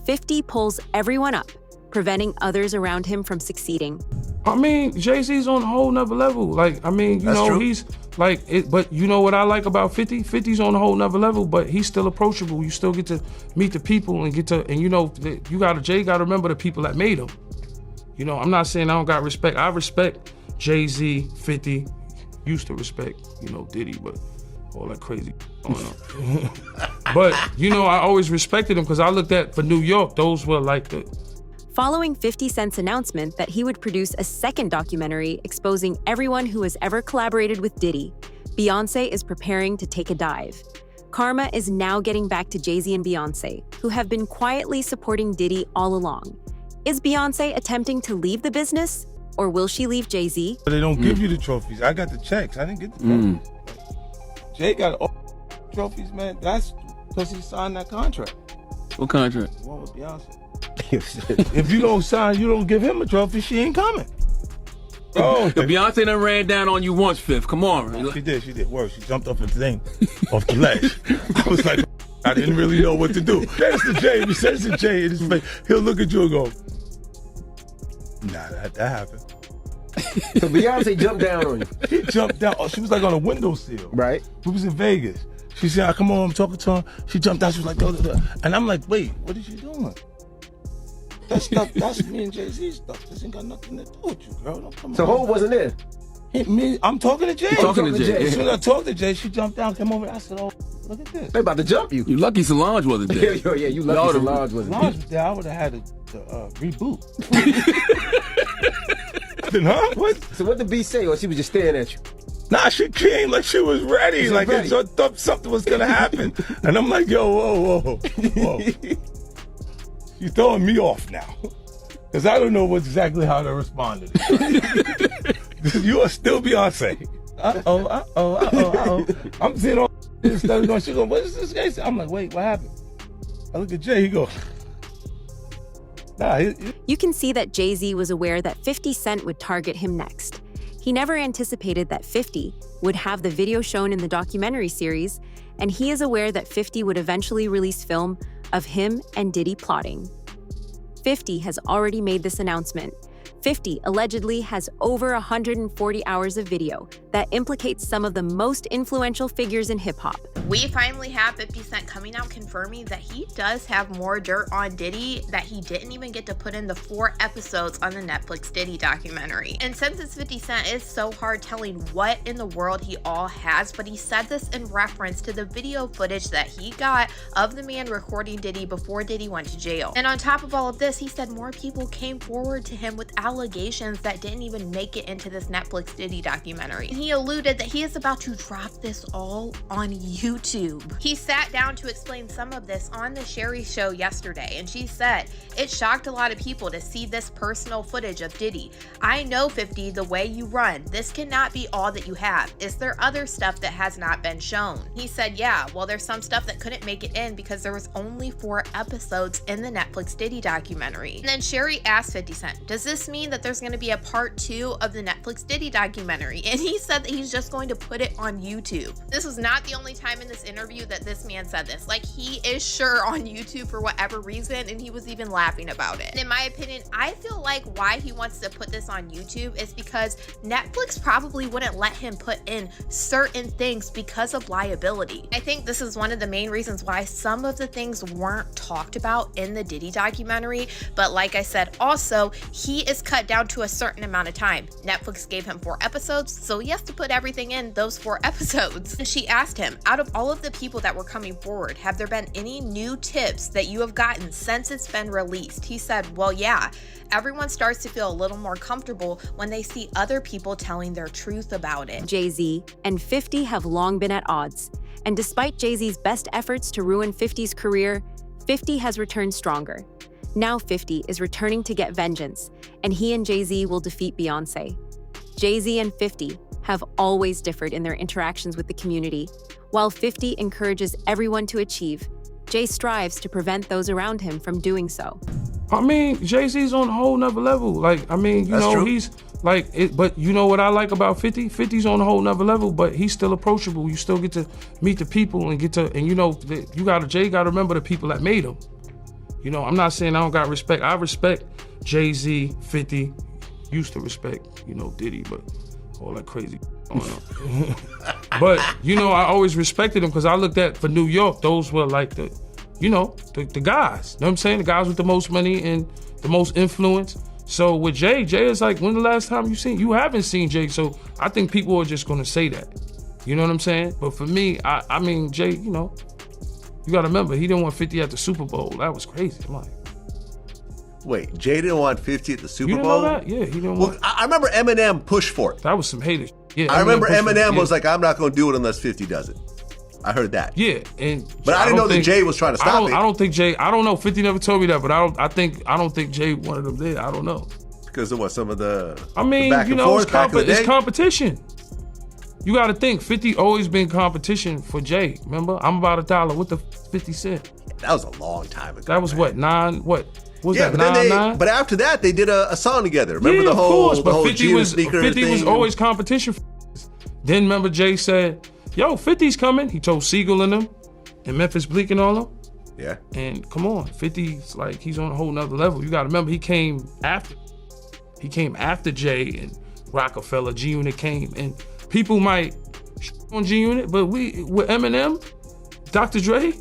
50 pulls everyone up, preventing others around him from succeeding. I mean, Jay-Z's on a whole nother level. Like, I mean, you know, he's like, but you know what I like about 50? 50's on a whole nother level, but he's still approachable. You still get to meet the people and you know, Jay gotta remember the people that made him. You know, I'm not saying I don't got respect. I respect Jay-Z, 50, used to respect, you know, Diddy, but all that crazy going on. But, you know, I always respected him because I looked at, for New York, those were like the... Following 50 Cent's announcement that he would produce a second documentary exposing everyone who has ever collaborated with Diddy, Beyoncé is preparing to take a dive. Karma is now getting back to Jay-Z and Beyoncé, who have been quietly supporting Diddy all along. Is Beyoncé attempting to leave the business, or will she leave Jay-Z? They don't give you the trophies. I got the checks. I didn't get the trophies. Jay got all the trophies, man. That's because he signed that contract. What contract? The one with Beyonce. If you don't sign, you don't give him a trophy, she ain't coming. Oh, the Beyonce done ran down on you once, Fifth. Come on. She did worse. She jumped off the thing, off the ledge. I was like, I didn't really know what to do. That's the Jay. If he says to Jay in his face, he'll look at you and go, nah, that happened. So Beyonce jumped down on you. She jumped down. Oh, she was like on a windowsill. Right. We was in Vegas. She said, come on, I'm talking to her. She jumped down. She was like, duh, duh, duh. And I'm like, wait, what is she doing? That stuff, that's me and Jay-Z stuff. This ain't got nothing to do with you, girl. Don't come so on. Hov wasn't there? I'm talking to Jay. Talking to Jay. As soon as I talked to Jay, she jumped down, came over. I said, oh, look at this. They about to jump you. You lucky Solange wasn't there. Yeah, you lucky Solange wasn't there. Solange was there. I would have had to reboot. Huh? What? So what did B say, or she was just staring at you? Nah, she came like she was ready. Like ready. I thought something was gonna happen. And I'm like, yo, whoa. She's throwing me off now. Because I don't know exactly how to respond to this. You are still Beyonce. Uh-oh. I'm seeing all this stuff going. She goes, what is this guy saying? I'm like, wait, what happened? I look at Jay, he goes, nah. You can see that Jay-Z was aware that 50 Cent would target him next. He never anticipated that 50 would have the video shown in the documentary series, and he is aware that 50 would eventually release film of him and Diddy plotting. 50 has already made this announcement. 50 allegedly has over 140 hours of video that implicates some of the most influential figures in hip-hop. We finally have 50 Cent coming out confirming that he does have more dirt on Diddy that he didn't even get to put in the 4 episodes on the Netflix Diddy documentary. And since it's 50 Cent, it's so hard telling what in the world he all has, but he said this in reference to the video footage that he got of the man recording Diddy before Diddy went to jail. And on top of all of this, he said more people came forward to him with allegations that didn't even make it into this Netflix Diddy documentary. And he alluded that he is about to drop this all on YouTube. He sat down to explain some of this on the Sherry Show yesterday, and she said, it shocked a lot of people to see this personal footage of Diddy. I know 50, the way you run. This cannot be all that you have. Is there other stuff that has not been shown? He said, yeah, well, there's some stuff that couldn't make it in because there was only 4 episodes in the Netflix Diddy documentary. And then Sherry asked 50 Cent, does this mean that there's going to be a part 2 of the Netflix Diddy documentary? And he said that he's just going to put it on YouTube. This was not the only time in this interview that this man said this. Like, he is sure on YouTube for whatever reason, and he was even laughing about it. And in my opinion, I feel like why he wants to put this on YouTube is because Netflix probably wouldn't let him put in certain things because of liability. I think this is one of the main reasons why some of the things weren't talked about in the Diddy documentary. But like I said, also, he is cut down to a certain amount of time. Netflix gave him 4 episodes, so he has to put everything in those 4 episodes. And she asked him, out of all of the people that were coming forward, have there been any new tips that you have gotten since it's been released? He said, well, yeah. Everyone starts to feel a little more comfortable when they see other people telling their truth about it. Jay-Z and 50 have long been at odds. And despite Jay-Z's best efforts to ruin 50's career, 50 has returned stronger. Now 50 is returning to get vengeance, and he and Jay-Z will defeat Beyoncé. Jay-Z and 50 have always differed in their interactions with the community. While 50 encourages everyone to achieve, Jay strives to prevent those around him from doing so. I mean, Jay-Z's on a whole nother level. Like, I mean, you know, true. He's like, but you know what I like about 50? 50's on a whole nother level, but he's still approachable. You still get to meet the people and you know, Jay got to remember the people that made him. You know, I'm not saying I don't got respect. I respect Jay-Z, 50, used to respect, you know, Diddy, but all that crazy going on. But, you know, I always respected him because I looked at, for New York, those were like the, you know, the guys. You know what I'm saying? The guys with the most money and the most influence. So with Jay is like, when the last time you haven't seen Jay, so I think people are just gonna say that. You know what I'm saying? But for me, I mean, Jay, you know, you gotta remember, he didn't want 50 at the Super Bowl. That was crazy. I'm like, wait, Jay didn't want 50 at the Super you didn't Bowl? know that? Yeah, he didn't Well, want. I remember Eminem pushed for it. That was some haters. Yeah, I remember pushed for it, Eminem yeah. was like, I'm not going to do it unless 50 does it. I heard that. Yeah, But I didn't know that Jay was trying to stop it. I don't think Jay. I don't know. 50 never told me that, but I don't think Jay wanted him there. I don't know. Because of what, some of the I mean, back you and know, forth back in the it's day? competition. You got to think, 50 always been competition for Jay. Remember, I'm about $1. What the 50 Cent? That was a long time ago. That was man. what, 9? What was Yeah, that? but 9? but after that, they did a song together. Remember Yeah, the whole, of course, but 50 Gina was sneaker 50 thing? was always competition. Then remember Jay said, "Yo, 50's coming." He told Siegel and them, and Memphis Bleak and all them. Yeah. And come on, 50's like, he's on a whole nother level. You got to remember, he came after Jay and Rockefeller. G-Unit came, and people might on G-Unit, but with Eminem, Dr. Dre,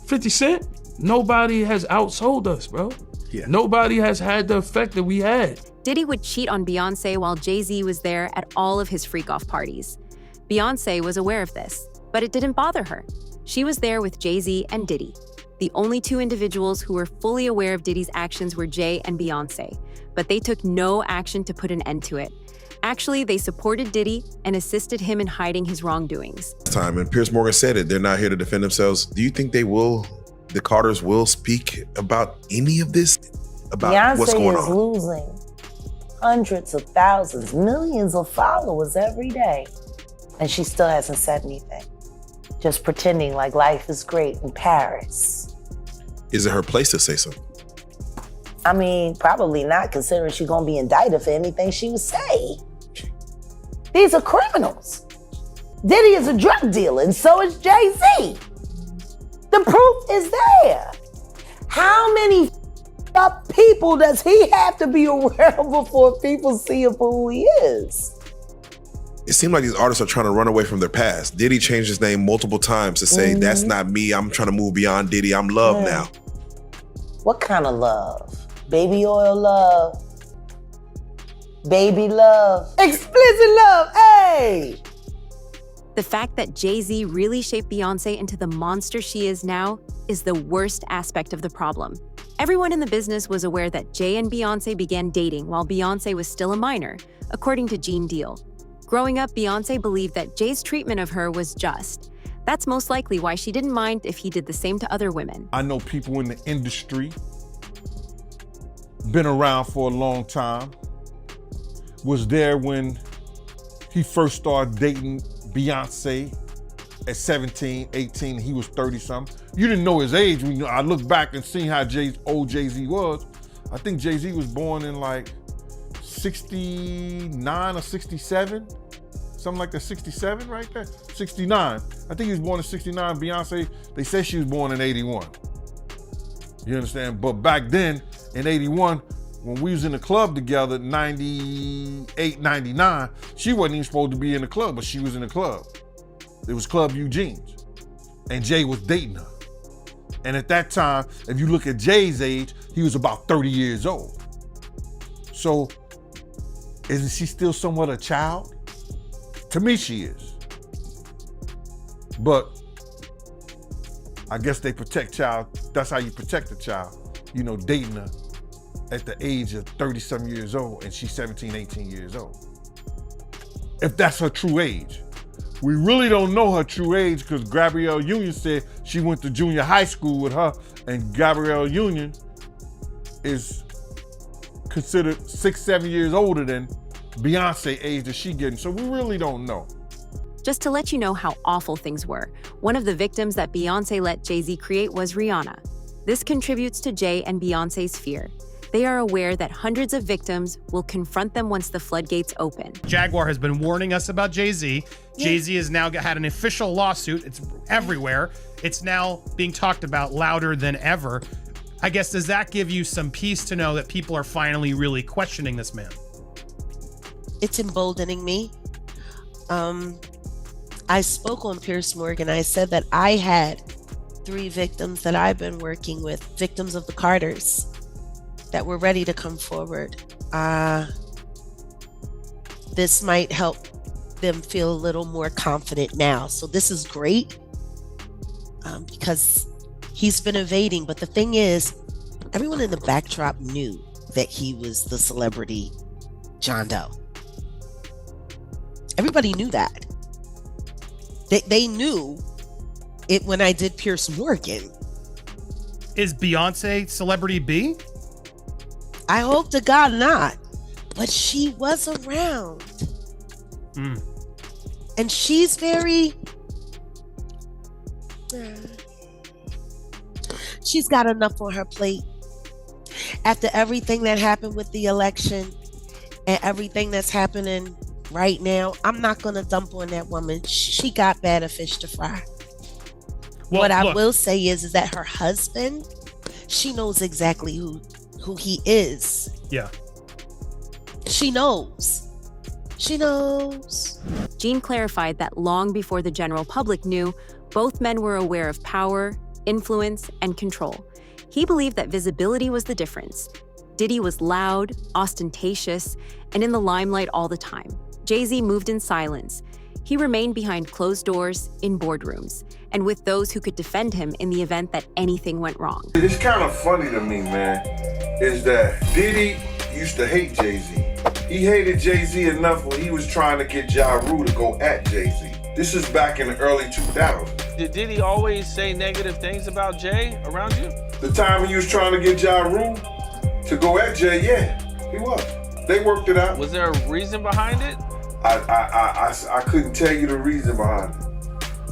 50 Cent, nobody has outsold us, bro. Yeah. Nobody has had the effect that we had. Diddy would cheat on Beyonce while Jay-Z was there at all of his freak-off parties. Beyonce was aware of this, but it didn't bother her. She was there with Jay-Z and Diddy. The only two individuals who were fully aware of Diddy's actions were Jay and Beyonce, but they took no action to put an end to it. Actually, they supported Diddy and assisted him in hiding his wrongdoings. Time, and Piers Morgan said it, they're not here to defend themselves. Do you think the Carters will speak about any of this? About Beyonce what's going is on? losing hundreds of thousands, millions of followers every day. And she still hasn't said anything. Just pretending like life is great in Paris. Is it her place to say something? I mean, probably not, considering she's gonna be indicted for anything she would say. These are criminals. Diddy is a drug dealer, and so is Jay-Z. The proof is there. How many up people does he have to be aware of before people see him for who he is? It seems like these artists are trying to run away from their past. Diddy changed his name multiple times to say, that's not me, I'm trying to move beyond Diddy, I'm Love now. What kind of love? Baby oil love? Baby love? Explicit love, hey! The fact that Jay-Z really shaped Beyonce into the monster she is now is the worst aspect of the problem. Everyone in the business was aware that Jay and Beyonce began dating while Beyonce was still a minor, according to Gene Deal. Growing up, Beyonce believed that Jay's treatment of her was just. That's most likely why she didn't mind if he did the same to other women. I know people in the industry, been around for a long time, was there when he first started dating Beyonce at 17, 18, he was 30-something. You didn't know his age. When I look back and see how old Jay-Z was, I think Jay-Z was born in like 69 or 67, something like that, 67 right there, 69. I think he was born in 69. Beyonce, they said she was born in 81. You understand? But back then, in 81, when we was in the club together, 98, 99, she wasn't even supposed to be in the club, but she was in the club. It was Club Eugene's, and Jay was dating her. And at that time, if you look at Jay's age, he was about 30 years old. So, isn't she still somewhat a child? To me, she is. But I guess they protect child. That's how you protect a child. You know, dating her at the age of 30-some years old, and she's 17, 18 years old. If that's her true age. We really don't know her true age because Gabrielle Union said she went to junior high school with her, and Gabrielle Union is considered 6-7 years older than Beyonce age that she getting. So we really don't know. Just to let you know how awful things were, one of the victims that Beyonce let Jay-Z create was Rihanna. This contributes to Jay and Beyonce's fear. They are aware that hundreds of victims will confront them once the floodgates open. Jaguar has been warning us about Jay-Z. Jay-Z has now had an official lawsuit. It's everywhere. It's now being talked about louder than ever. I guess, does that give you some peace to know that people are finally really questioning this man? It's emboldening me. I spoke on Piers Morgan. I said that I had 3 victims that I've been working with, victims of the Carters, that were ready to come forward. This might help them feel a little more confident now. So this is great because he's been evading. But the thing is, everyone in the backdrop knew that he was the celebrity John Doe. Everybody knew that. They knew it when I did Piers Morgan. Is Beyonce celebrity B? I hope to God not. But she was around. And she's very... she's got enough on her plate. After everything that happened with the election and everything that's happening right now, I'm not going to dump on that woman. She got better fish to fry. Well, what I will say is that her husband, she knows exactly who he is. Yeah. She knows. She knows. Jean clarified that long before the general public knew, both men were aware of power, influence, and control. He believed that visibility was the difference. Diddy was loud, ostentatious, and in the limelight all the time. Jay-Z moved in silence. He remained behind closed doors, in boardrooms, and with those who could defend him in the event that anything went wrong. It's kind of funny to me, man, is that Diddy used to hate Jay-Z. He hated Jay-Z enough when he was trying to get Ja Rule to go at Jay-Z. This is back in the early 2000s. Did Diddy always say negative things about Jay around you? The time he was trying to get Ja Rule to go at Jay, yeah, he was. They worked it out. Was there a reason behind it? I couldn't tell you the reason behind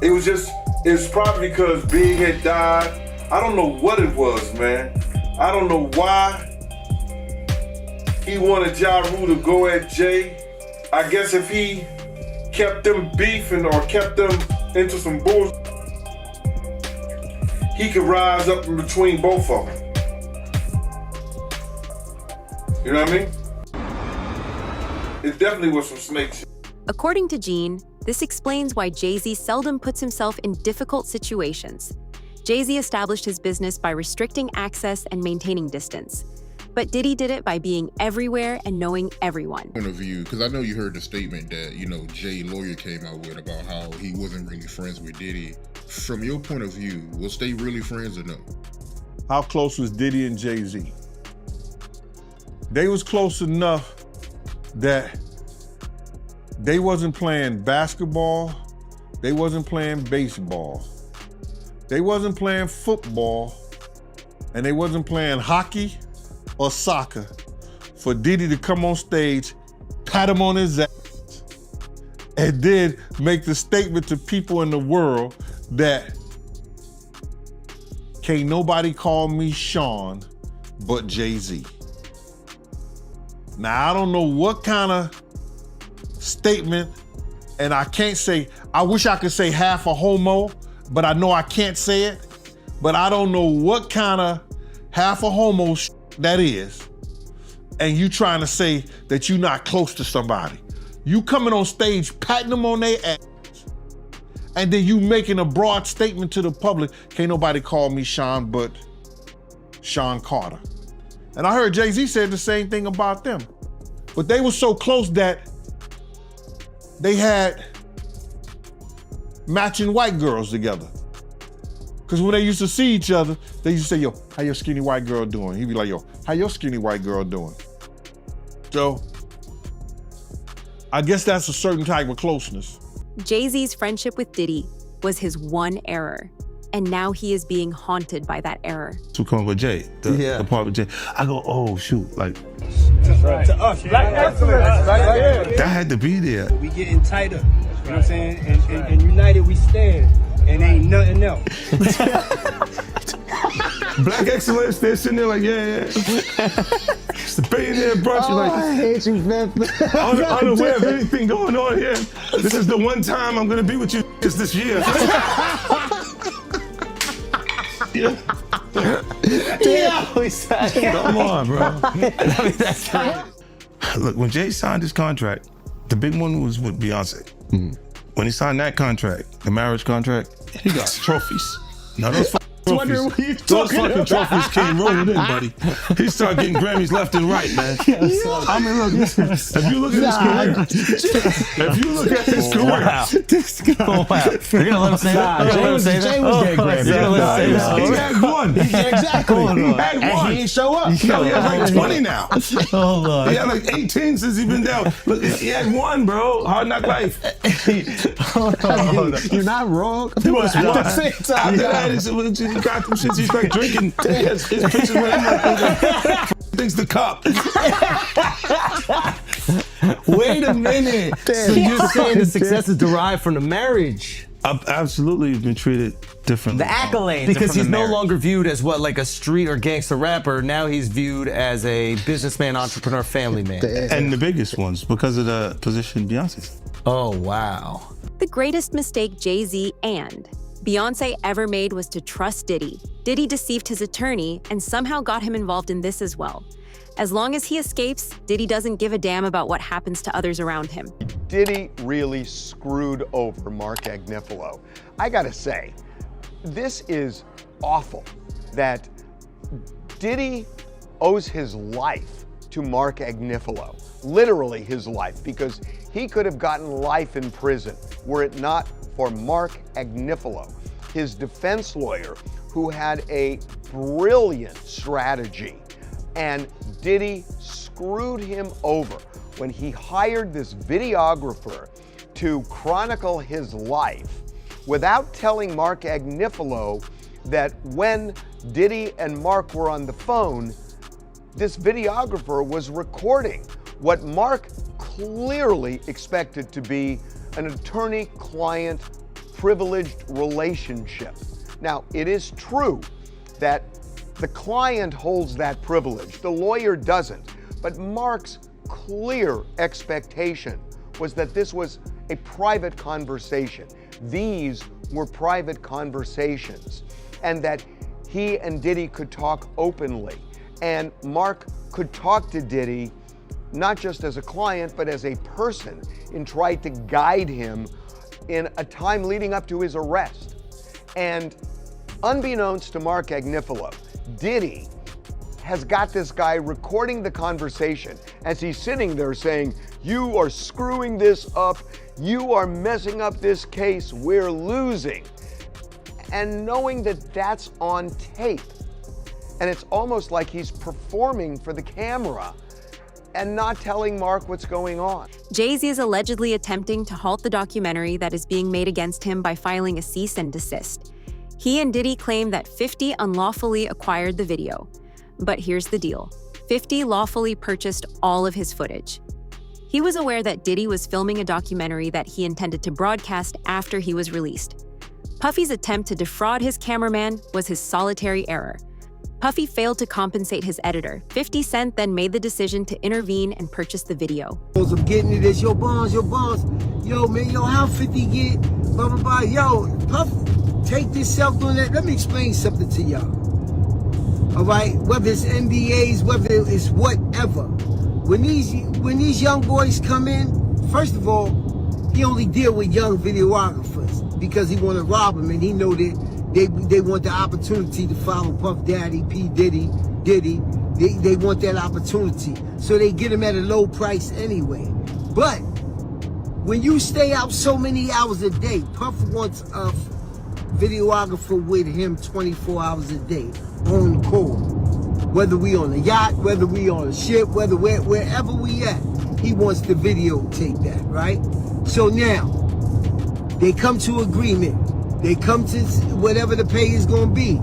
it. It was probably because Big had died. I don't know what it was, man. I don't know why he wanted Ja Rule to go at Jay. I guess if he kept them beefing or kept them into some bullshit, he could rise up in between both of them. You know what I mean? It definitely was some snake shit. According to Jean, this explains why Jay-Z seldom puts himself in difficult situations. Jay-Z established his business by restricting access and maintaining distance. But Diddy did it by being everywhere and knowing everyone. Point of view, because I know you heard the statement that, Jay lawyer came out with about how he wasn't really friends with Diddy. From your point of view, was they really friends or no? How close was Diddy and Jay-Z? They was close enough that they wasn't playing basketball, they wasn't playing baseball, they wasn't playing football, and they wasn't playing hockey or soccer for Diddy to come on stage, pat him on his ass, and then make the statement to people in the world that can't nobody call me Sean but Jay-Z. Now, I don't know what kind of statement, and I can't say, I wish I could say half a homo, but I know I can't say it, but I don't know what kind of half a homo that is, and you trying to say that you're not close to somebody. You coming on stage, patting them on their ass, and then you making a broad statement to the public, can't nobody call me Sean but Sean Carter. And I heard Jay-Z said the same thing about them. But they were so close that they had matching white girls together. Because when they used to see each other, they used to say, yo, how your skinny white girl doing? He'd be like, yo, how your skinny white girl doing? So, I guess that's a certain type of closeness. Jay-Z's friendship with Diddy was his one error. And now he is being haunted by that error. To come with Jay, the part with Jay. I go, oh shoot, like right. To us, black excellence, right? That had to be there. We getting tighter, you know what I'm saying? And united we stand, and ain't nothing else. Black excellence, they're sitting there like, yeah. It's the billionaire brunch. Like, I hate you, man. Unaware of anything going on here. This is the one time I'm gonna be with you this year. Yeah. Come on, bro. That's Look, when Jay signed his contract, the big one was with Beyonce. When he signed that contract, the marriage contract, he got trophies. Now those trophies, those fucking trophies came rolling in, buddy. He started getting Grammys left and right, man. I mean, look, if you look at his career, This guy. Wow. You're gonna let him say that? Jay was getting Grammys. He had one. Exactly. He had one. And he ain't show up. He has like 20 now. Hold on. He had like 18 since he's been down. Look, he had one, bro. Hard Knock Life. Hold on. You're not wrong. He was one. At the same time. After that, he got them shits. He's like drinking. His pictures with him like thinks the cup. Wait a minute. So you're saying the success is derived from the marriage? I've absolutely been treated differently. The accolades. Because he's no longer viewed as what, like a street or gangster rapper. Now he's viewed as a businessman, entrepreneur, family man. And the biggest ones because of the position Beyonce's. Oh, wow. The greatest mistake Jay-Z and Beyonce ever made was to trust Diddy. Diddy deceived his attorney and somehow got him involved in this as well. As long as he escapes, Diddy doesn't give a damn about what happens to others around him. Diddy really screwed over Mark Agnifilo. I gotta say, this is awful that Diddy owes his life to Mark Agnifilo, literally his life, because he could have gotten life in prison were it not for Mark Agnifilo, his defense lawyer, who had a brilliant strategy. And Diddy screwed him over when he hired this videographer to chronicle his life without telling Mark Agnifilo that when Diddy and Mark were on the phone, this videographer was recording what Mark clearly expected to be an attorney-client privileged relationship. Now, it is true that the client holds that privilege, the lawyer doesn't, but Mark's clear expectation was that this was a private conversation. These were private conversations, and that he and Diddy could talk openly, and Mark could talk to Diddy not just as a client, but as a person, and try to guide him in a time leading up to his arrest. And unbeknownst to Mark Agnifilo, Diddy has got this guy recording the conversation as he's sitting there saying, "You are screwing this up, you are messing up this case, we're losing." And knowing that that's on tape, and it's almost like he's performing for the camera and not telling Mark what's going on. Jay-Z is allegedly attempting to halt the documentary that is being made against him by filing a cease and desist. He and Diddy claim that 50 unlawfully acquired the video. But here's the deal. 50 lawfully purchased all of his footage. He was aware that Diddy was filming a documentary that he intended to broadcast after he was released. Puffy's attempt to defraud his cameraman was his solitary error. Puffy failed to compensate his editor. 50 Cent then made the decision to intervene and purchase the video. I'm getting it, it's your bonds. Yo, man, how 50 get, blah, blah, blah. Yo, Puff, take this self doing that. Let me explain something to y'all. All right, whether it's NDAs, whether it's whatever. When these young boys come in, first of all, he only deal with young videographers because he want to rob them, and he know that they want the opportunity to follow Puff Daddy, P. Diddy. They want that opportunity. So they get him at a low price anyway. But when you stay out so many hours a day, Puff wants a videographer with him 24 hours a day on call. Whether we on a yacht, whether we on a ship, wherever we at, he wants to videotape that, right? So now, they come to agreement. They come to whatever the pay is gonna be.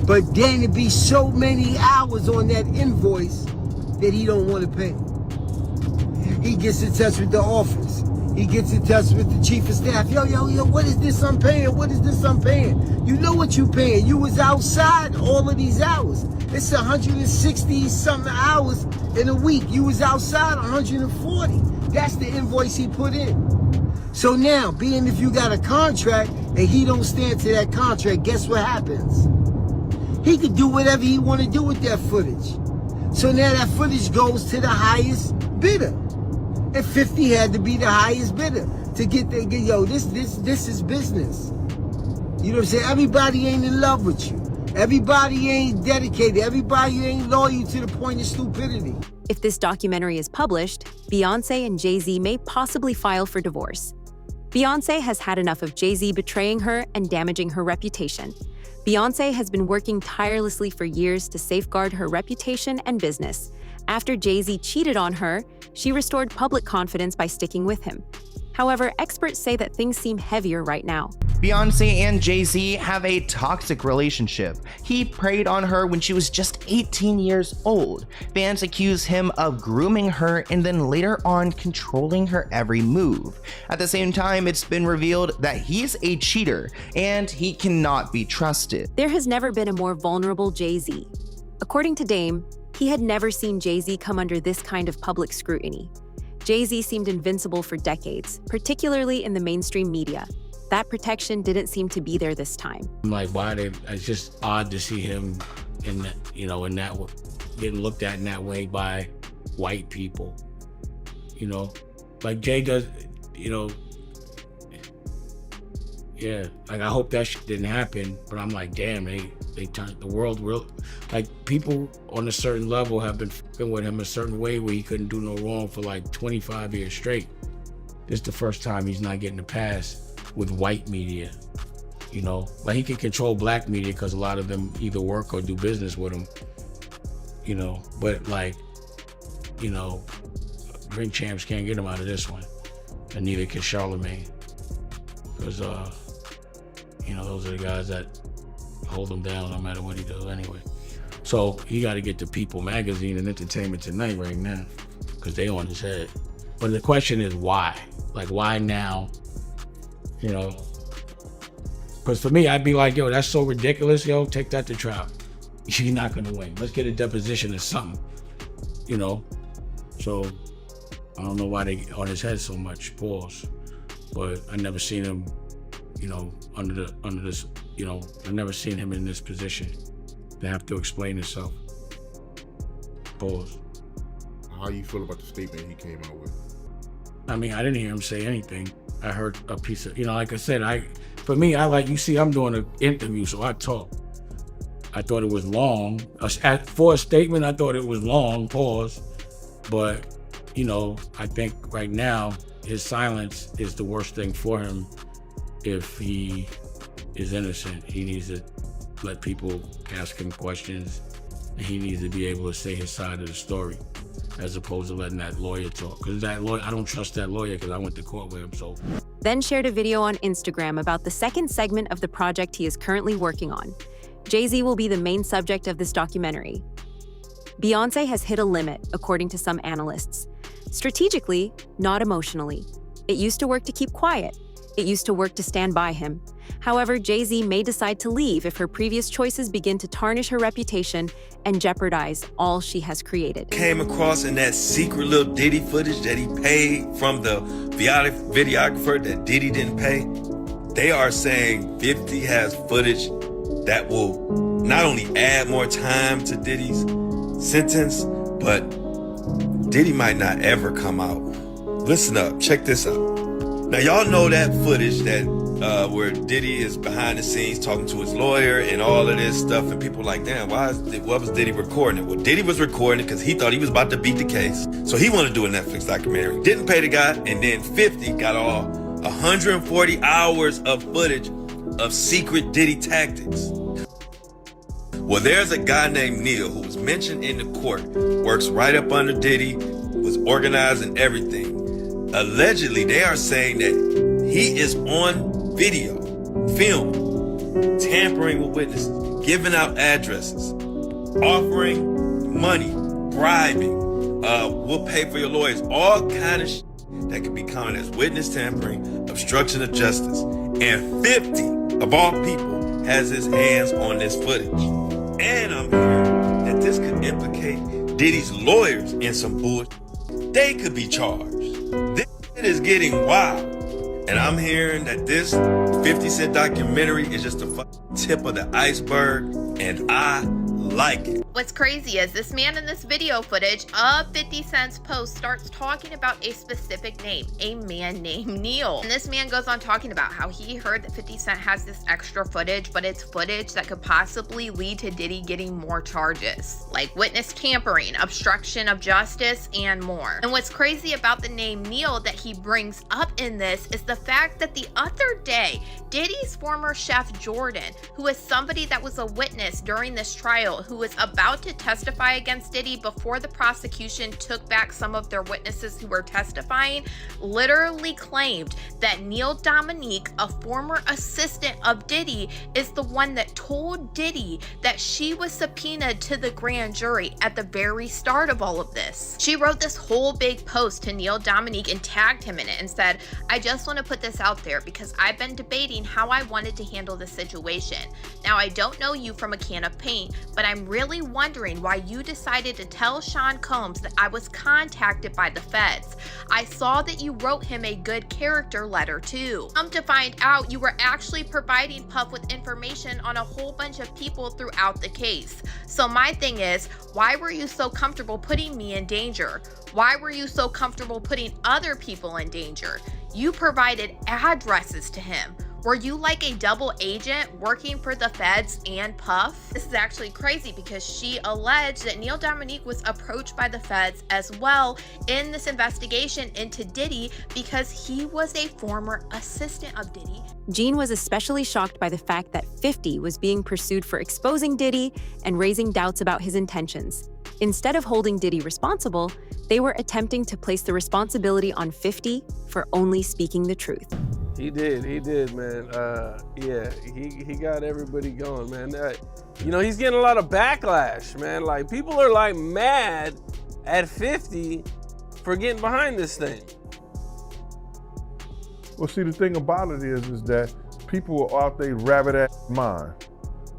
But then it be so many hours on that invoice that he don't want to pay. He gets in touch with the office. He gets in touch with the chief of staff. Yo, what is this I'm paying? What is this I'm paying? You know what you paying. You was outside all of these hours. It's 160 something hours in a week. You was outside 140. That's the invoice he put in. So now, being if you got a contract and he don't stand to that contract, guess what happens? He could do whatever he want to do with that footage. So now that footage goes to the highest bidder. And 50 had to be the highest bidder to get the, yo, this is business. You know what I'm saying? Everybody ain't in love with you. Everybody ain't dedicated. Everybody ain't loyal to the point of stupidity. If this documentary is published, Beyoncé and Jay-Z may possibly file for divorce. Beyoncé has had enough of Jay-Z betraying her and damaging her reputation. Beyoncé has been working tirelessly for years to safeguard her reputation and business. After Jay-Z cheated on her, she restored public confidence by sticking with him. However, experts say that things seem heavier right now. Beyoncé and Jay-Z have a toxic relationship. He preyed on her when she was just 18 years old. Fans accuse him of grooming her and then later on controlling her every move. At the same time, it's been revealed that he's a cheater and he cannot be trusted. There has never been a more vulnerable Jay-Z. According to Dame, he had never seen Jay-Z come under this kind of public scrutiny. Jay-Z seemed invincible for decades, particularly in the mainstream media. That protection didn't seem to be there this time. I'm like, it's just odd to see him in that, in that, getting looked at in that way by white people. Like Jay does, yeah, like I hope that shit didn't happen, but I'm like, damn, they turned the world real. Like people on a certain level have been fucking with him a certain way where he couldn't do no wrong for like 25 years straight. This is the first time he's not getting a pass with white media. Like he can control black media because a lot of them either work or do business with him. But like, drink champs can't get him out of this one, and neither can Charlemagne, because those are the guys that hold him down no matter what he does anyway. So he got to get to People Magazine and Entertainment Tonight right now, because they on his head. But the question is why? Like why now? Because for me, I'd be like, yo, that's so ridiculous, yo, take that to trial. You're not gonna win. Let's get a deposition or something, So I don't know why they on his head so much, pause. But I never seen him, under this, I never seen him in this position to have to explain himself. Pause. How you feel about the statement he came out with? I mean, I didn't hear him say anything. I heard a piece of, like I said, for me, I'm doing an interview, so I talk. I thought it was long. For a statement, I thought it was long, pause. But, I think right now, his silence is the worst thing for him. If he is innocent, he needs to let people ask him questions, and he needs to be able to say his side of the story, as opposed to letting that lawyer talk. Because that lawyer, I don't trust that lawyer because I went to court with him, so. Then shared a video on Instagram about the second segment of the project he is currently working on. Jay-Z will be the main subject of this documentary. Beyoncé has hit a limit, according to some analysts. Strategically, not emotionally. It used to work to keep quiet. It used to work to stand by him. However, Jay-Z may decide to leave if her previous choices begin to tarnish her reputation and jeopardize all she has created. Came across in that secret little Diddy footage that he paid from the videographer that Diddy didn't pay. They are saying 50 has footage that will not only add more time to Diddy's sentence, but Diddy might not ever come out. Listen up, check this out. Now y'all know that footage that where Diddy is behind the scenes talking to his lawyer and all of this stuff, and people are like, damn, what was Diddy recording it? Well, Diddy was recording it because he thought he was about to beat the case. So he wanted to do a Netflix documentary. Didn't pay the guy, and then 50 got all 140 hours of footage of secret Diddy tactics. Well, there's a guy named Neil who was mentioned in the court, works right up under Diddy, was organizing everything. Allegedly, they are saying that he is on video, film, tampering with witnesses, giving out addresses, offering money, bribing, we'll pay for your lawyers, all kind of shit that could be counted as witness tampering, obstruction of justice. And 50, of all people, has his hands on this footage. And I'm hearing that this could implicate Diddy's lawyers in some bullshit. They could be charged. This is getting wild. And I'm hearing that this 50 Cent documentary is just the tip of the iceberg. and I like it. What's crazy is this man in this video footage of 50 Cent's post starts talking about a specific name, a man named Neil. And this man goes on talking about how he heard that 50 Cent has this extra footage, but it's footage that could possibly lead to Diddy getting more charges, like witness tampering, obstruction of justice, and more. And what's crazy about the name Neil that he brings up in this is the fact that the other day, Diddy's former chef Jordan, who is somebody that was a witness during this trial, who was about to testify against Diddy before the prosecution took back some of their witnesses who were testifying, literally claimed that Neil Dominique, a former assistant of Diddy, is the one that told Diddy that she was subpoenaed to the grand jury at the very start of all of this. She wrote this whole big post to Neil Dominique and tagged him in it and said, "I just want to put this out there because I've been debating how I wanted to handle the situation. Now, I don't know you from a can of paint, but I'm really wondering why you decided to tell Sean Combs that I was contacted by the feds. I saw that you wrote him a good character letter too. Come to find out, you were actually providing Puff with information on a whole bunch of people throughout the case. So my thing is, why were you so comfortable putting me in danger? Why were you so comfortable putting other people in danger? You provided addresses to him. Were you like a double agent working for the feds and Puff?" This is actually crazy because she alleged that Neil Dominique was approached by the feds as well in this investigation into Diddy because he was a former assistant of Diddy. Jean was especially shocked by the fact that 50 was being pursued for exposing Diddy and raising doubts about his intentions. Instead of holding Diddy responsible, they were attempting to place the responsibility on 50 for only speaking the truth. He did, man. Yeah, he got everybody going, man. He's getting a lot of backlash, man. Like, people are like mad at 50 for getting behind this thing. Well, see, the thing about it is that people are out there rabbit-ass mind,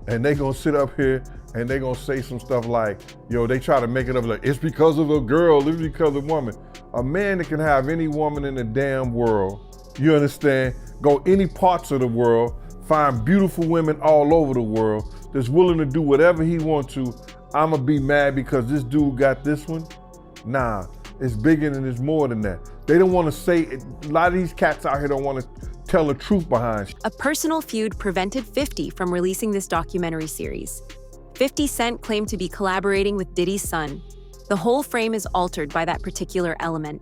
and they gonna sit up here and they gonna say some stuff like, yo, they try to make it up like, it's because of a girl, it's because of a woman. A man that can have any woman in the damn world, you understand, go any parts of the world, find beautiful women all over the world, that's willing to do whatever he wants to. I'ma be mad because this dude got this one? Nah, it's bigger and it's more than that. They don't wanna say it. A lot of these cats out here don't wanna tell the truth behind shit. A personal feud prevented 50 from releasing this documentary series. 50 Cent claimed to be collaborating with Diddy's son. The whole frame is altered by that particular element.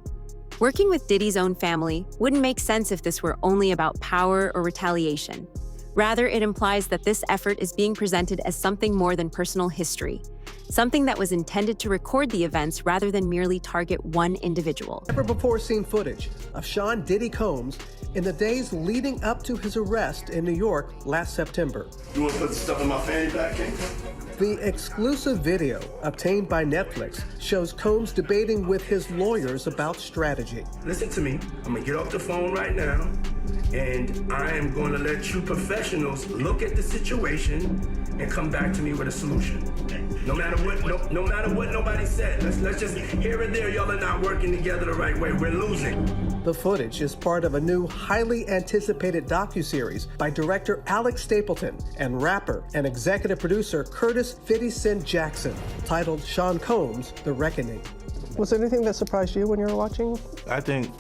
Working with Diddy's own family wouldn't make sense if this were only about power or retaliation. Rather, it implies that this effort is being presented as something more than personal history, something that was intended to record the events rather than merely target one individual. Never before seen footage of Sean Diddy Combs in the days leading up to his arrest in New York last September. You want to put the stuff in my fanny pack, King? The exclusive video obtained by Netflix shows Combs debating with his lawyers about strategy. Listen to me. I'm going to get off the phone right now, and I am going to let you professionals look at the situation and come back to me with a solution. No matter what, no matter what nobody said. Let's just, here and there, y'all are not working together the right way. We're losing. The footage is part of a new, highly anticipated docuseries by director Alex Stapleton and rapper and executive producer Curtis 50 Cent Jackson, titled Sean Combs: The Reckoning. Was there anything that surprised you when you were watching? I think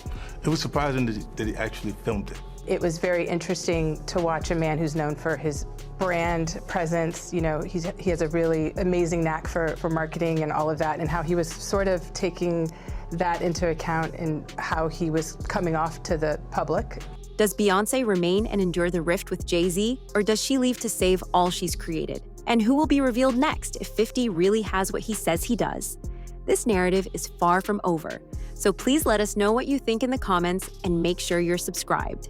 it was surprising that he actually filmed it. It was very interesting to watch a man who's known for his brand presence. You know, he has a really amazing knack for marketing and all of that, and how he was sort of taking that into account in how he was coming off to the public. Does Beyoncé remain and endure the rift with Jay-Z, or does she leave to save all she's created? And who will be revealed next if 50 really has what he says he does? This narrative is far from over, so please let us know what you think in the comments and make sure you're subscribed.